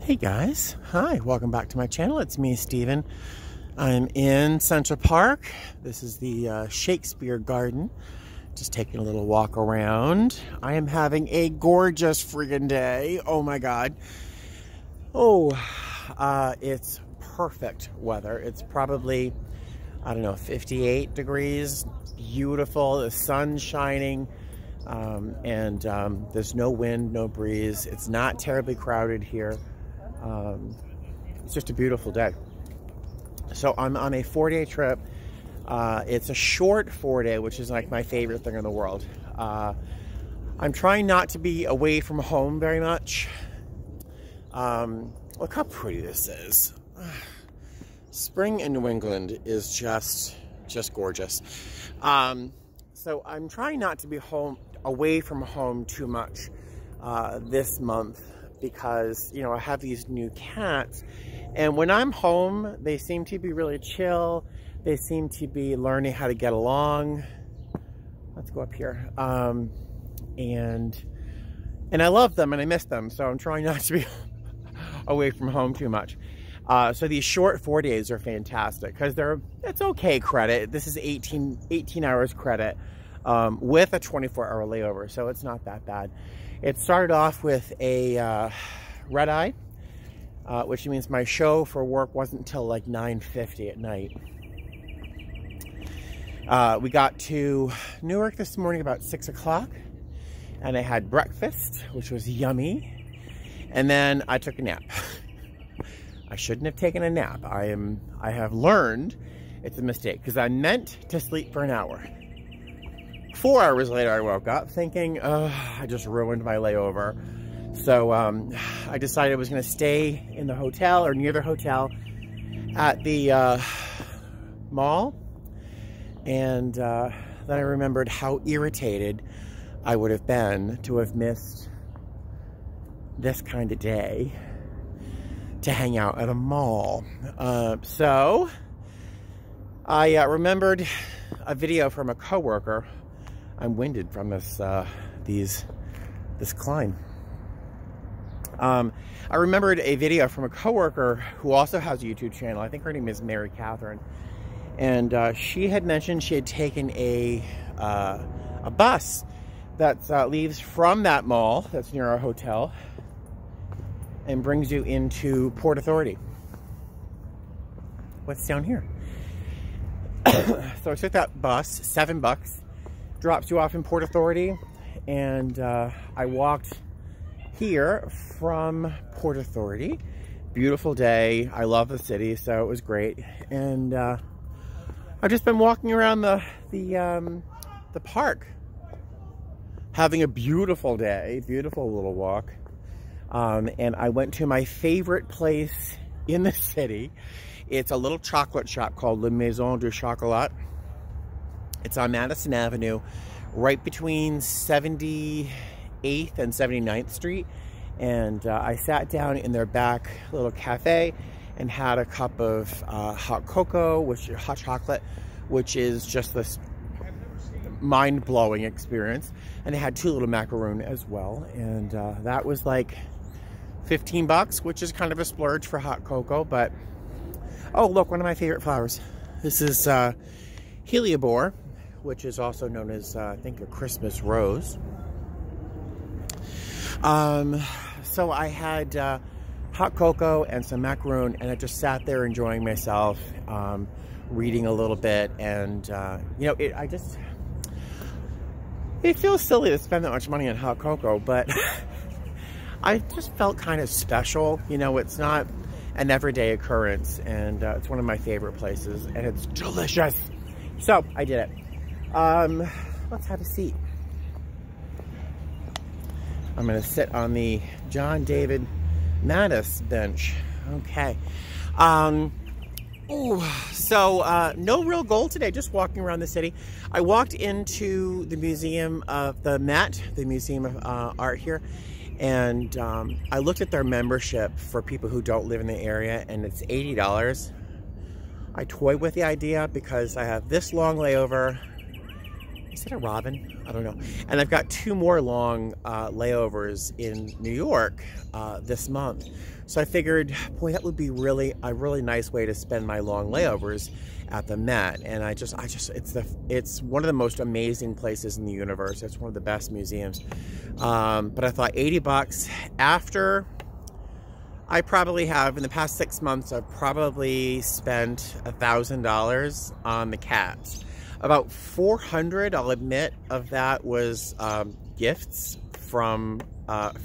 Hey guys, hi, welcome back to my channel. It's me, Steven. I'm in Central Park. This is the Shakespeare Garden. Just taking a little walk around. I am having a gorgeous friggin' day. Oh my God. Oh, it's perfect weather. It's probably, I don't know, 58 degrees. Beautiful, the sun's shining. There's no wind, no breeze. It's not terribly crowded here. It's just a beautiful day. So I'm on a 4-day trip. It's a short 4-day, which is like my favorite thing in the world. I'm trying not to be away from home very much. Look how pretty this is. Spring in New England is just gorgeous. So I'm trying not to be away from home too much this month, because, you know, I have these new cats, and when I'm home, they seem to be really chill. They seem to be learning how to get along. Let's go up here. And I love them and I miss them, so I'm trying not to be away from home too much. So these short 4 days are fantastic because it's okay credit. This is 18 hours credit with a 24-hour layover, so it's not that bad. It started off with a red eye, which means my show for work wasn't until like 9:50 at night. We got to Newark this morning about 6 o'clock, and I had breakfast, which was yummy, and then I took a nap. I shouldn't have taken a nap. I have learned it's a mistake, because I meant to sleep for an hour. 4 hours later, I woke up thinking, oh, I just ruined my layover. So I decided I was going to stay in the hotel or near the hotel at the mall. And then I remembered how irritated I would have been to have missed this kind of day to hang out at a mall. So I remembered a video from a coworker. I'm winded from this climb. I remembered a video from a coworker who also has a YouTube channel. I think her name is Mary Catherine, and she had mentioned she had taken a bus that leaves from that mall that's near our hotel and brings you into Port Authority. What's down here? So I took that bus, $7. Drops you off in Port Authority, and I walked here from Port Authority. Beautiful day. I love the city, so it was great. And I've just been walking around the park, having a beautiful day, beautiful little walk. And I went to my favorite place in the city. It's a little chocolate shop called La Maison du Chocolat. It's on Madison Avenue, right between 78th and 79th Street. And I sat down in their back little cafe and had a cup of hot cocoa, hot chocolate, which is just this mind-blowing experience. And they had 2 little macaroon as well. And that was like $15, which is kind of a splurge for hot cocoa. But, oh, look, one of my favorite flowers. This is hellebore, which is also known as, I think, a Christmas rose. So I had hot cocoa and some macaroon, and I just sat there enjoying myself, reading a little bit, and, you know, it feels silly to spend that much money on hot cocoa, but I just felt kind of special. You know, it's not an everyday occurrence, and it's one of my favorite places, and it's delicious. So I did it. Let's have a seat. I'm gonna sit on the John David Mattis bench. Okay. So no real goal today, just walking around the city. I walked into the Museum of the Met, the Museum of Art here, and I looked at their membership for people who don't live in the area, and it's $80. I toyed with the idea because I have this long layover, is it a robin? I don't know. And I've got 2 more long layovers in New York this month. So I figured, boy, that would be a really nice way to spend my long layovers at the Met. And it's one of the most amazing places in the universe. It's one of the best museums. But I thought $80 after I probably have, in the past 6 months, I've probably spent $1,000 on the cats. About 400, I'll admit, of that was gifts from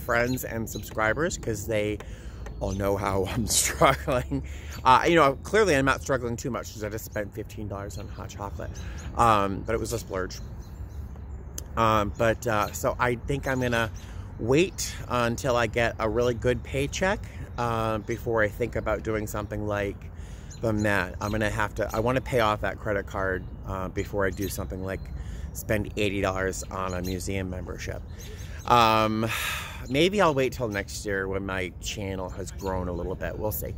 friends and subscribers, because they all know how I'm struggling. You know, clearly I'm not struggling too much, because I just spent $15 on hot chocolate. But it was a splurge. So I think I'm gonna wait until I get a really good paycheck before I think about doing something like the Met. I want to pay off that credit card before I do something like spend $80 on a museum membership. Maybe I'll wait till next year when my channel has grown a little bit. We'll see.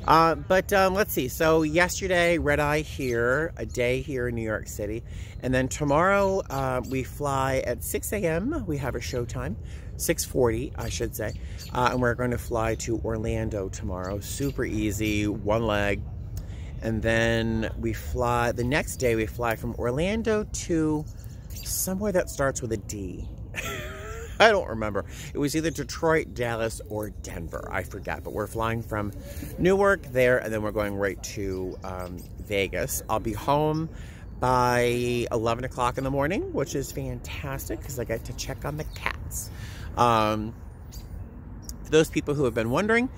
Let's see. So yesterday, red eye here, a day here in New York City. And then tomorrow we fly at 6 a.m. We have a show time. 6:40, I should say. And we're going to fly to Orlando tomorrow. Super easy, one leg. And then the next day we fly from Orlando to somewhere that starts with a D. I don't remember. It was either Detroit, Dallas, or Denver. I forget. But we're flying from Newark there, and then we're going right to Vegas. I'll be home by 11 o'clock in the morning, which is fantastic because I get to check on the cats. For those people who have been wondering,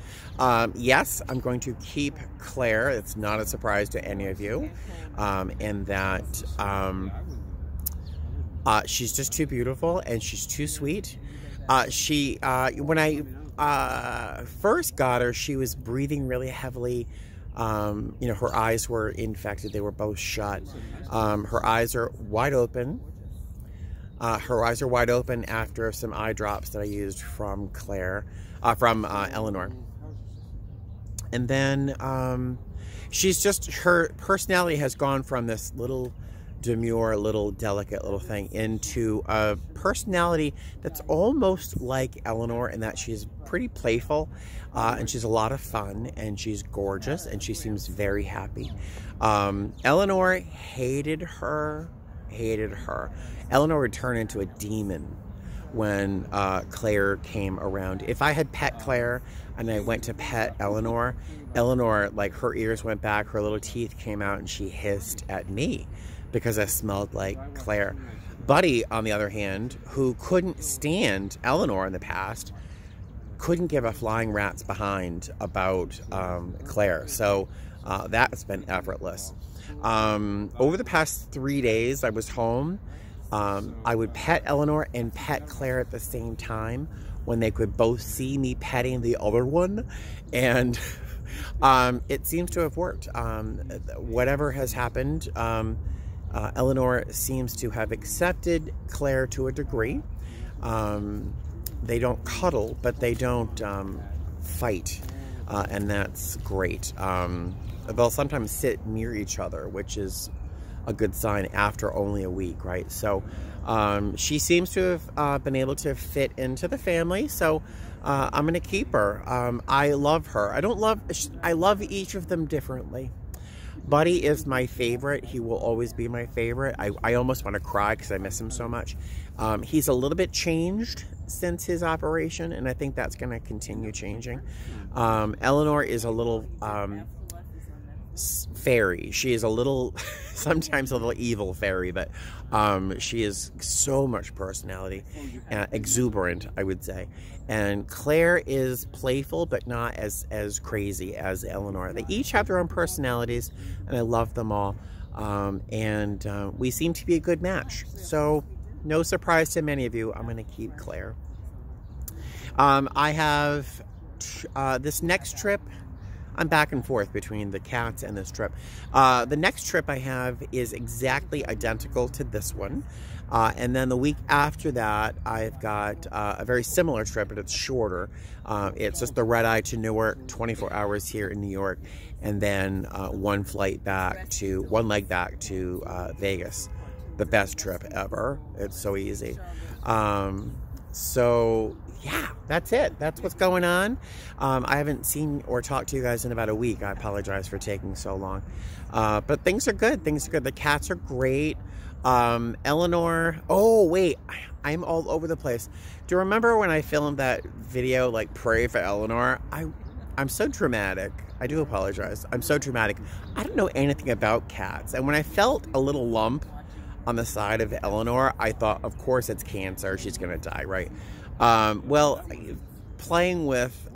yes, I'm going to keep Claire. It's not a surprise to any of you. And that she's just too beautiful and she's too sweet. When I first got her, she was breathing really heavily. You know, her eyes were infected. They were both shut. Her eyes are wide open. Her eyes are wide open after some eye drops that I used from Eleanor. And then her personality has gone from this little demure, little delicate little thing into a personality that's almost like Eleanor, in that she's pretty playful and she's a lot of fun and she's gorgeous and she seems very happy. Eleanor hated her. Eleanor would turn into a demon when Claire came around. If I had pet Claire and I went to pet Eleanor, like, her ears went back, her little teeth came out, and she hissed at me because I smelled like Claire. Buddy, on the other hand, who couldn't stand Eleanor in the past, couldn't give a flying rat's behind about Claire. So that's been effortless. Over the past 3 days I was home, I would pet Eleanor and pet Claire at the same time when they could both see me petting the other one. And it seems to have worked. Whatever has happened, Eleanor seems to have accepted Claire to a degree. They don't cuddle, but they don't fight, and that's great. They'll sometimes sit near each other, which is a good sign after only a week, right? So she seems to have been able to fit into the family, so I'm going to keep her. I love her. I love each of them differently. Buddy is my favorite. He will always be my favorite. I almost want to cry because I miss him so much. He's a little bit changed since his operation, and I think that's going to continue changing. Eleanor is a little fairy. She is a little, sometimes a little evil fairy, but she is so much personality, exuberant, I would say. And Claire is playful, but not as crazy as Eleanor. They each have their own personalities, and I love them all. We seem to be a good match. So, no surprise to many of you, I'm going to keep Claire. I have this next trip. I'm back and forth between the cats and this trip. The next trip I have is exactly identical to this one. And then the week after that, I've got a very similar trip, but it's shorter. It's just the red eye to Newark, 24 hours here in New York, and then one leg back to Vegas. the best trip ever. It's so easy. So yeah, that's it. That's what's going on. I haven't seen or talked to you guys in about a week. I apologize for taking so long. But things are good. Things are good. The cats are great. Eleanor. Oh, wait. I'm all over the place. Do you remember when I filmed that video, like, Pray for Eleanor? I'm so dramatic. I do apologize. I'm so dramatic. I don't know anything about cats. And when I felt a little lump on the side of Eleanor, I thought, of course, it's cancer. She's going to die, right? Well, playing with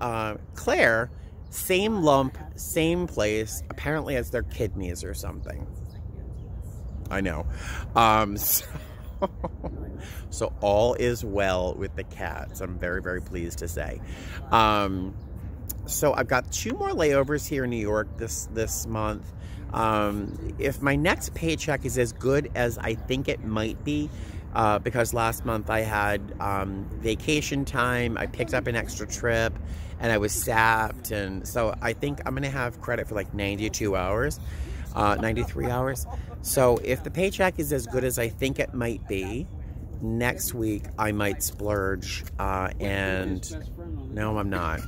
Claire, same lump, same place. Apparently, it's their kidneys or something. I know. So all is well with the cats. I'm very, very pleased to say. So I've got 2 more layovers here in New York this month. If my next paycheck is as good as I think it might be, because last month I had vacation time, I picked up an extra trip, and I was sapped, and so I think I'm gonna have credit for like 92 hours, 93 hours. So if the paycheck is as good as I think it might be, next week I might splurge, and no, I'm not.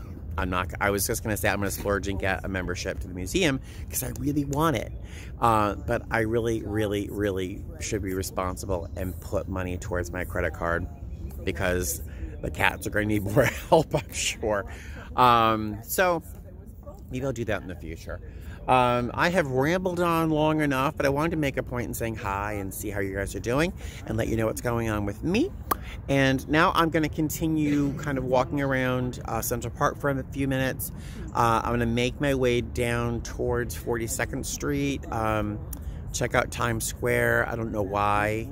I was just going to say I'm going to splurge and get a membership to the museum because I really want it. But I really, really, really should be responsible and put money towards my credit card because the cats are going to need more help, I'm sure. So maybe I'll do that in the future. I have rambled on long enough, but I wanted to make a point in saying hi and see how you guys are doing and let you know what's going on with me. And now I'm going to continue kind of walking around Central Park for a few minutes. I'm going to make my way down towards 42nd Street, check out Times Square. I don't know why.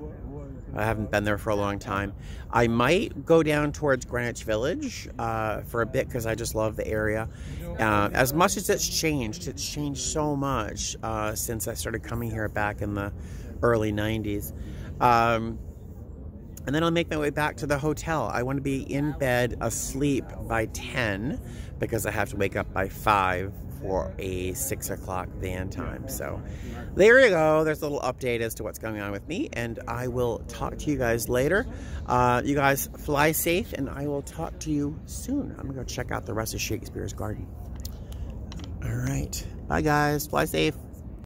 I haven't been there for a long time. I might go down towards Greenwich Village for a bit because I just love the area. As much as it's changed so much since I started coming here back in the early 90s. And then I'll make my way back to the hotel. I want to be in bed asleep by 10 because I have to wake up by 5 for a 6 o'clock van time. So there you go. There's a little update as to what's going on with me, and I will talk to you guys later. You guys fly safe, and I will talk to you soon. I'm gonna go check out the rest of Shakespeare's Garden. All right. Bye, guys. Fly safe.